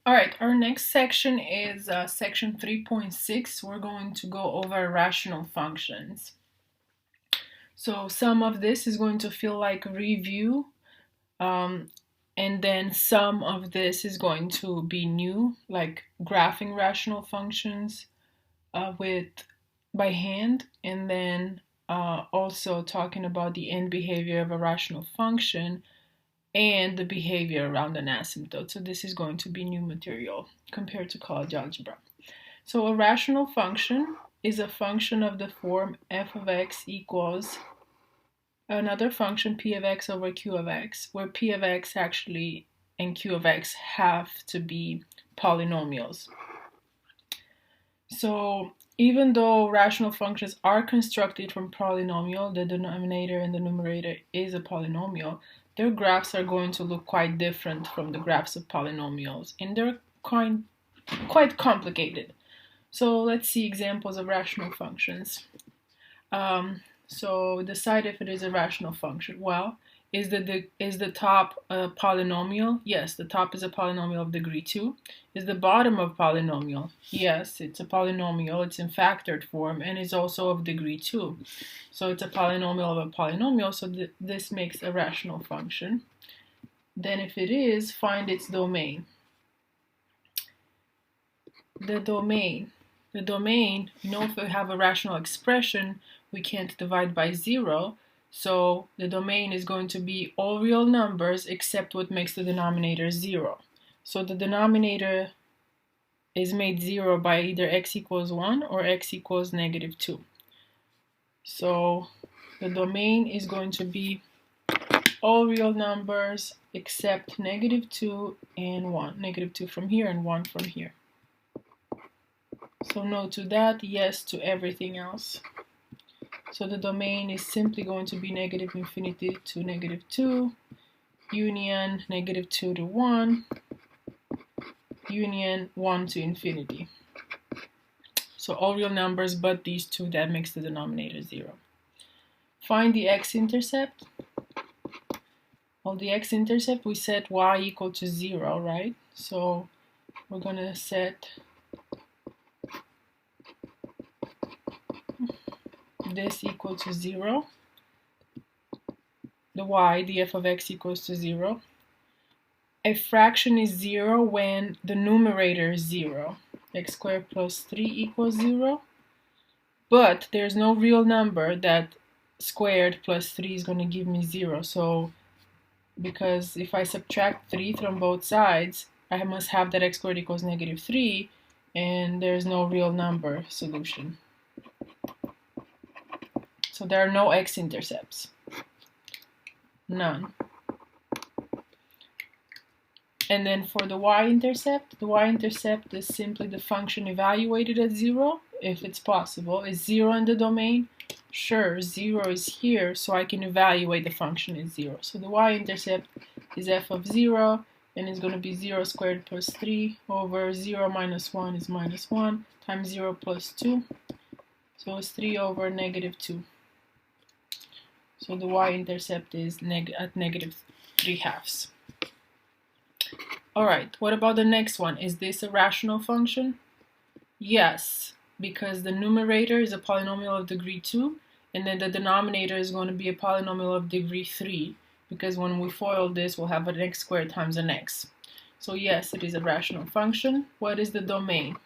All right, our next section is section 3.6. We're going to go over rational functions. So some of this is going to feel like review, and then some of this is going to be new, like graphing rational functions with by hand, and then also talking about the end behavior of a rational function and the behavior around an asymptote. So this is going to be new material compared to college algebra. So a rational function is a function of the form f of x equals another function p of x over q of x, where p of x actually and q of x have to be polynomials. So even though rational functions are constructed from polynomial, the denominator and the numerator is a polynomial, their graphs are going to look quite different from the graphs of polynomials, and they're quite complicated. So let's see examples of rational functions. So decide if it is a rational function. Well, is the top a polynomial? Yes, the top is a polynomial of degree 2. Is the bottom a polynomial? Yes, it's a polynomial. It's in factored form and is also of degree 2. So it's a polynomial of a polynomial, so this makes a rational function. Then if it is, find its domain. The domain, you know, if we have a rational expression, we can't divide by 0. So the domain is going to be all real numbers except what makes the denominator 0. So the denominator is made 0 by either x equals 1 or x equals negative 2. So the domain is going to be all real numbers except negative 2 and 1. Negative 2 from here and 1 from here. So no to that, yes to everything else. So the domain is simply going to be negative infinity to negative 2, union negative 2 to 1, union 1 to infinity. So all real numbers but these two, that makes the denominator 0. Find the x-intercept. Well, the x-intercept, we set y equal to 0, right? So we're going to set this equal to 0. The y, the f of x equals to 0. A fraction is 0 when the numerator is 0. X squared plus 3 equals 0. But there's no real number that squared plus 3 is going to give me 0. So because if I subtract 3 from both sides, I must have that x squared equals negative 3, and there's no real number solution. So there are no x-intercepts. None. And then for the y-intercept is simply the function evaluated at 0, if it's possible. Is 0 in the domain? Sure, 0 is here, so I can evaluate the function at 0. So the y-intercept is f of 0, and it's going to be 0 squared plus 3 over 0 minus 1 is minus 1 times 0 plus 2. So it's 3 over negative 2. So the y-intercept is at negative 3/2. All right, what about the next one? Is this a rational function? Yes, because the numerator is a polynomial of degree 2, and then the denominator is going to be a polynomial of degree 3, because when we FOIL this, we'll have an x squared times an x. So yes, it is a rational function. What is the domain?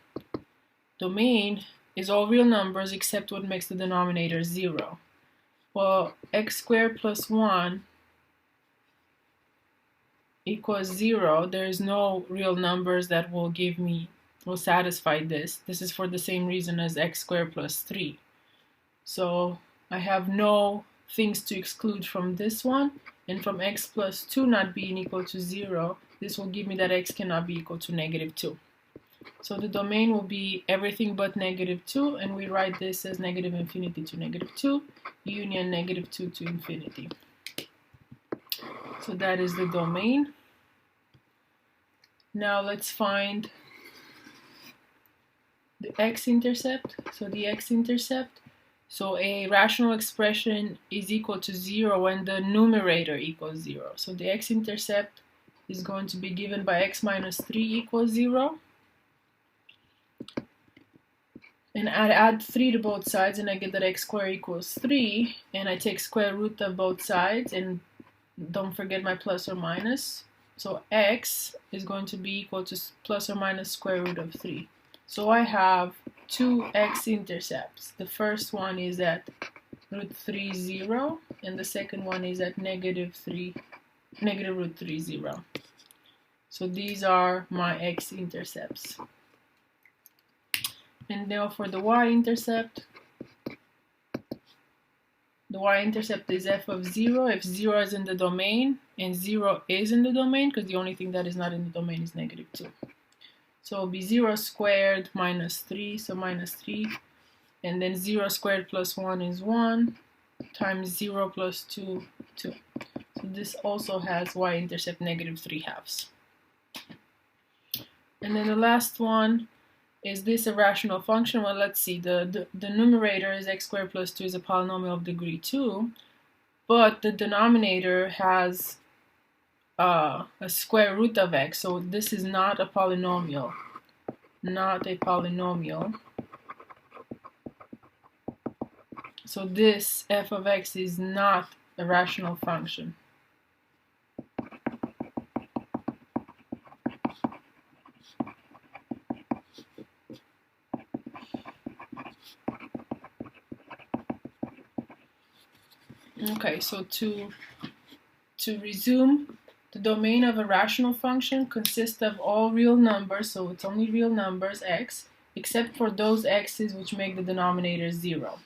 Domain is all real numbers except what makes the denominator 0. Well, x squared plus 1 equals 0. There is no real numbers that will satisfy this. This is for the same reason as x squared plus 3. So I have no things to exclude from this one, and from x plus 2 not being equal to 0, this will give me that x cannot be equal to negative 2. So the domain will be everything but negative 2, and we write this as negative infinity to negative 2, union negative 2 to infinity. So that is the domain. Now let's find the x-intercept. So the x-intercept, so a rational expression is equal to 0 when the numerator equals 0. So the x-intercept is going to be given by x minus 3 equals 0. And I add 3 to both sides, and I get that x squared equals 3. And I take square root of both sides, and don't forget my plus or minus. So x is going to be equal to plus or minus square root of 3. So I have two x-intercepts. The first one is at root 3, 0, and the second one is at negative root 3, 0. So these are my x-intercepts. And now for the y-intercept, the y-intercept is f of 0 if 0 is in the domain, and 0 is in the domain, because the only thing that is not in the domain is negative 2. So it'll be 0 squared minus 3, so minus 3, and then 0 squared plus 1 is 1, times 0 plus 2, 2. So this also has y-intercept negative 3/2. And then the last one, is this a rational function? Well, let's see. The numerator is x squared plus 2 is a polynomial of degree 2, but the denominator has a square root of x, so this is not a polynomial. Not a polynomial. So this f of x is not a rational function. Okay, so to resume, the domain of a rational function consists of all real numbers, so it's only real numbers, x, except for those x's which make the denominator 0.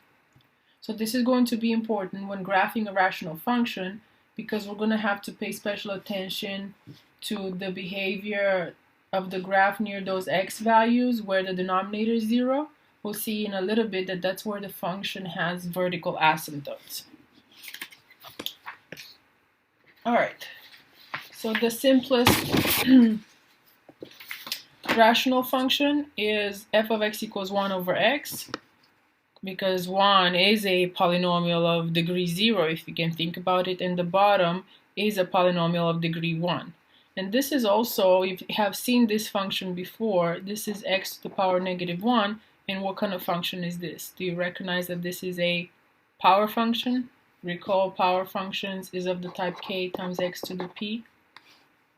So this is going to be important when graphing a rational function, because we're going to have to pay special attention to the behavior of the graph near those x values where the denominator is 0. We'll see in a little bit that that's where the function has vertical asymptotes. Alright, so the simplest rational function is f of x equals 1 over x, because 1 is a polynomial of degree 0, if you can think about it, and the bottom is a polynomial of degree 1. And this is also, if you have seen this function before, this is x to the power negative 1, and what kind of function is this? Do you recognize that this is a power function? Recall, power functions is of the type k times x to the p.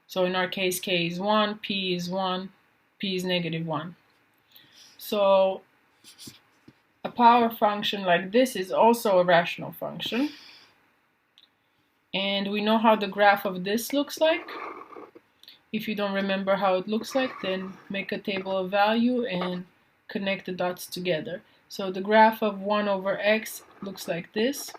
So in our case, k is 1, p is 1, p is negative 1. So a power function like this is also a rational function. And we know how the graph of this looks like. If you don't remember how it looks like, then make a table of value and connect the dots together. So the graph of 1 over x looks like this.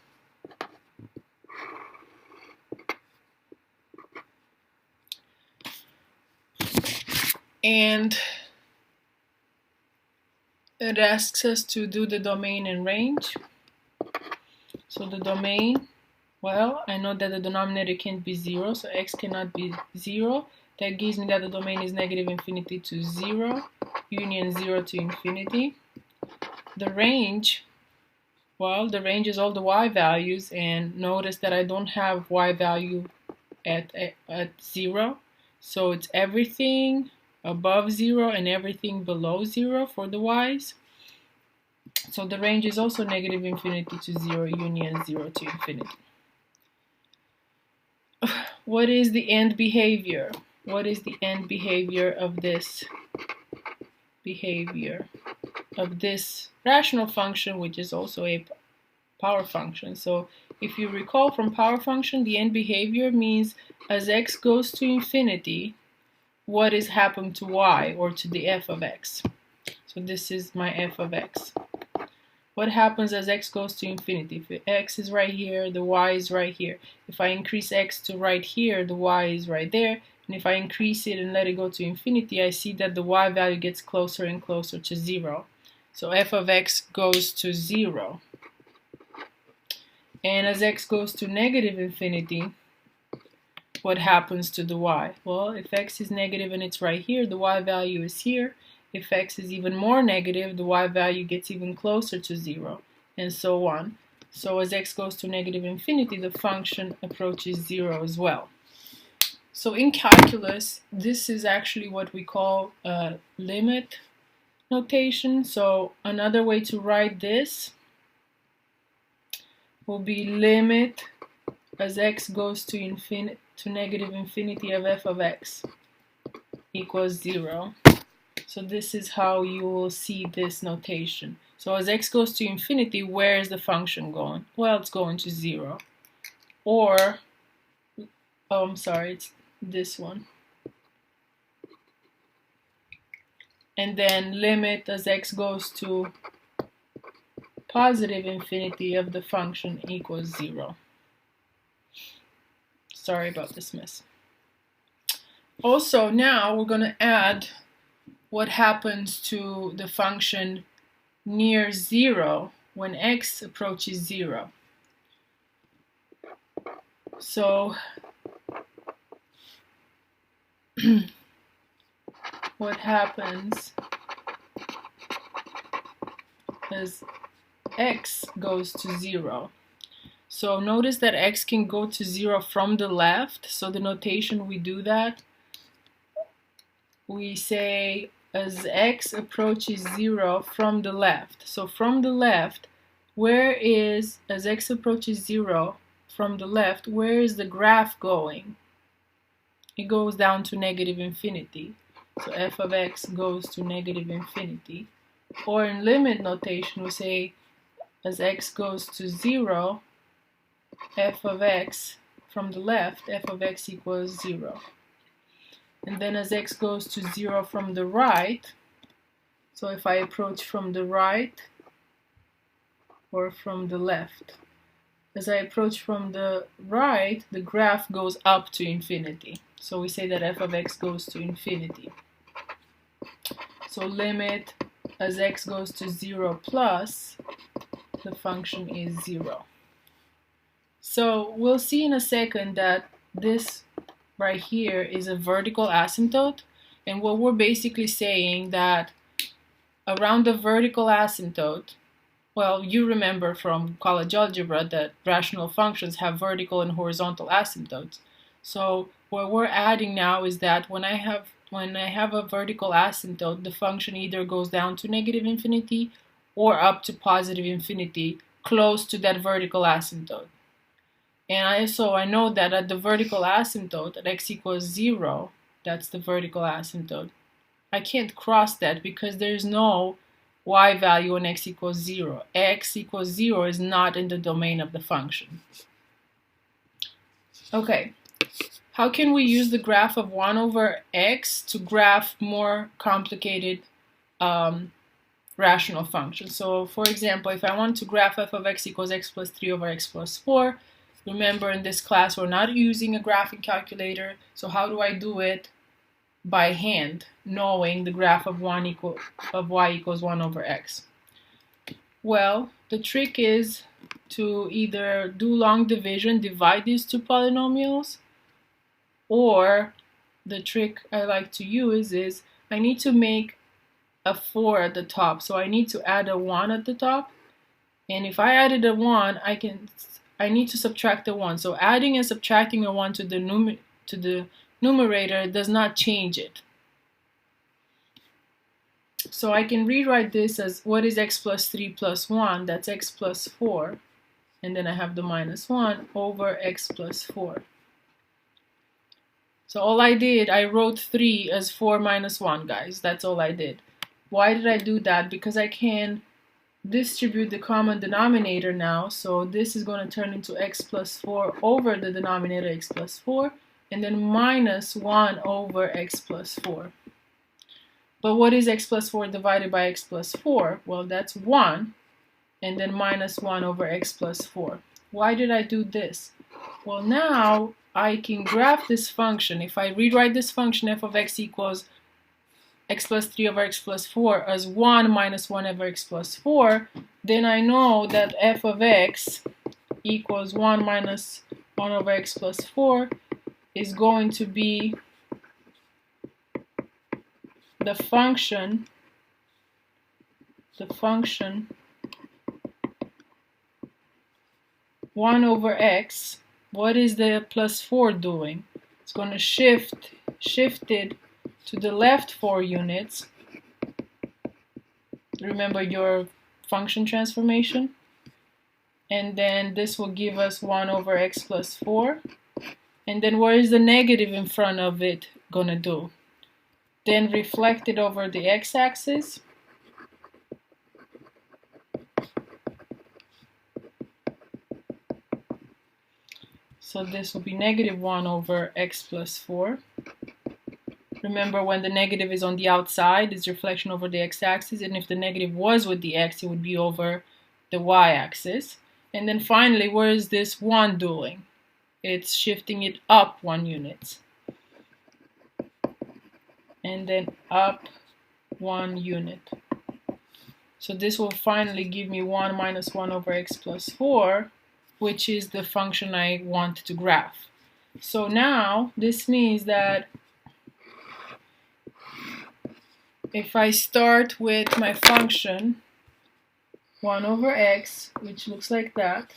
And it asks us to do the domain and range. So the domain, well, I know that the denominator can't be 0, so x cannot be 0. That gives me that the domain is negative infinity to 0, union 0 to infinity. The range, well, the range is all the y values, and notice that I don't have y value at 0. So it's everything above 0 and everything below 0 for the y's. So the range is also negative infinity to 0, union 0 to infinity. What is the end behavior? What is the end behavior of this rational function, which is also a power function? So if you recall from power function, the end behavior means as x goes to infinity, what is happening to y, or to the f of x. So this is my f of x. What happens as x goes to infinity? If x is right here, the y is right here. If I increase x to right here, the y is right there. And if I increase it and let it go to infinity, I see that the y value gets closer and closer to 0. So f of x goes to 0. And as x goes to negative infinity, what happens to the y? Well, if x is negative and it's right here, the y value is here. If x is even more negative, the y value gets even closer to 0, and so on. So as x goes to negative infinity, the function approaches 0 as well. So in calculus, this is actually what we call a limit notation. So another way to write this will be limit as x goes to negative infinity of f of x equals 0. So this is how you will see this notation. So as x goes to infinity, where is the function going? Well, it's going to 0. Or, oh, I'm sorry, it's this one. And then limit as x goes to positive infinity of the function equals 0. Sorry about this mess. Also, now we're going to add what happens to the function near 0 when x approaches 0. So what happens as x goes to 0. So notice that x can go to 0 from the left. So the notation we do that, we say as x approaches 0 from the left. So from the left, where is, as x approaches 0 from the left, where is the graph going? It goes down to negative infinity. So f of x goes to negative infinity. Or in limit notation, we say as x goes to 0, f of x from the left, f of x equals 0. And then as x goes to 0 from the right, so if I approach from the right or from the left, as I approach from the right, the graph goes up to infinity. So we say that f of x goes to infinity. So limit as x goes to 0 plus, the function is 0. So we'll see in a second that this right here is a vertical asymptote, and what we're basically saying that around the vertical asymptote, well, you remember from college algebra that rational functions have vertical and horizontal asymptotes. So what we're adding now is that when I have a vertical asymptote, the function either goes down to negative infinity or up to positive infinity, close to that vertical asymptote. And I know that at the vertical asymptote, at x equals 0, that's the vertical asymptote, I can't cross that because there's no y value when x equals 0. X equals 0 is not in the domain of the function. Okay, how can we use the graph of 1 over x to graph more complicated rational functions? So for example, if I want to graph f of x equals x plus 3 over x plus 4, remember in this class we're not using a graphing calculator, so how do I do it? By hand, knowing the graph of y equals 1 over x. Well, the trick is to either do long division, divide these two polynomials, or the trick I like to use is I need to make a 4 at the top, so I need to add a 1 at the top, and if I added a 1, I need to subtract a 1. So adding and subtracting a 1 to the numerator does not change it. So I can rewrite this as what is x plus 3 plus 1? That's x plus 4. And then I have the minus 1 over x plus 4. So all I did, I wrote 3 as 4 minus 1, guys. That's all I did. Why did I do that? Because I can distribute the common denominator now. So this is going to turn into x plus 4 over the denominator x plus 4. And then minus 1 over x plus 4. But what is x plus 4 divided by x plus 4? Well, that's 1. And then minus 1 over x plus 4. Why did I do this? Well, now I can graph this function. If I rewrite this function f of x equals x plus 3 over x plus 4 as 1 minus 1 over x plus 4, then I know that f of x equals 1 minus 1 over x plus 4 is going to be the function 1 over x. What is the plus 4 doing? it's going to shift it to the left 4 units. Remember your function transformation. And then this will give us 1 over x plus 4. And then where is the negative in front of it going to do? Then reflect it over the x-axis. So this will be negative 1 over x plus 4. Remember, when the negative is on the outside, it's reflection over the x-axis. And if the negative was with the x, it would be over the y-axis. And then finally, where is this 1 doing? It's shifting it up 1 unit. And then up 1 unit. So this will finally give me 1 minus 1 over x plus 4, which is the function I want to graph. So now this means that if I start with my function 1 over x, which looks like that,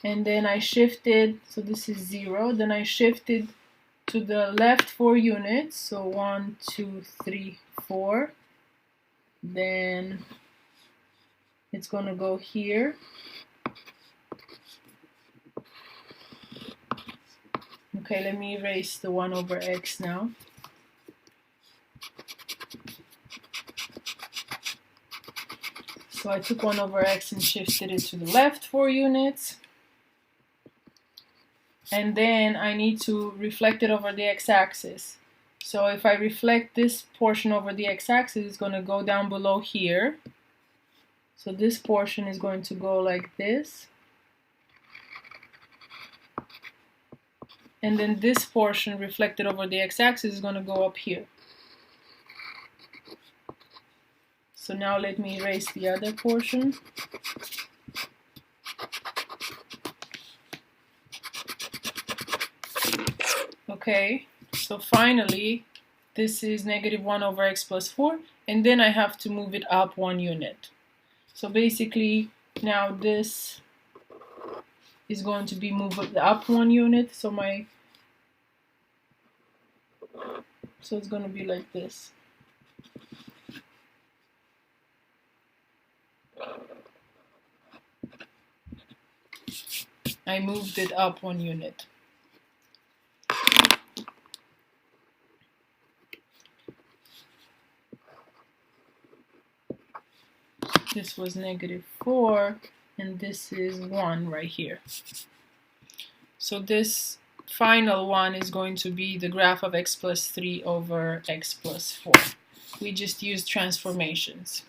and then I shifted, so this is 0, then I shifted to the left 4 units, so 1, 2, 3, 4, then it's going to go here. Okay, let me erase the 1 over x now. So I took 1 over x and shifted it to the left 4 units. And then I need to reflect it over the x-axis. So if I reflect this portion over the x-axis, it's going to go down below here. So this portion is going to go like this. And then this portion reflected over the x-axis is going to go up here. So now let me erase the other portion. Okay, so finally, this is negative 1 over x plus 4, and then I have to move it up 1 unit. So basically, now this is going to be moved up 1 unit, so it's going to be like this. I moved it up 1 unit. This was negative 4, and this is 1 right here. So this final one is going to be the graph of x plus 3 over x plus 4. We just used transformations.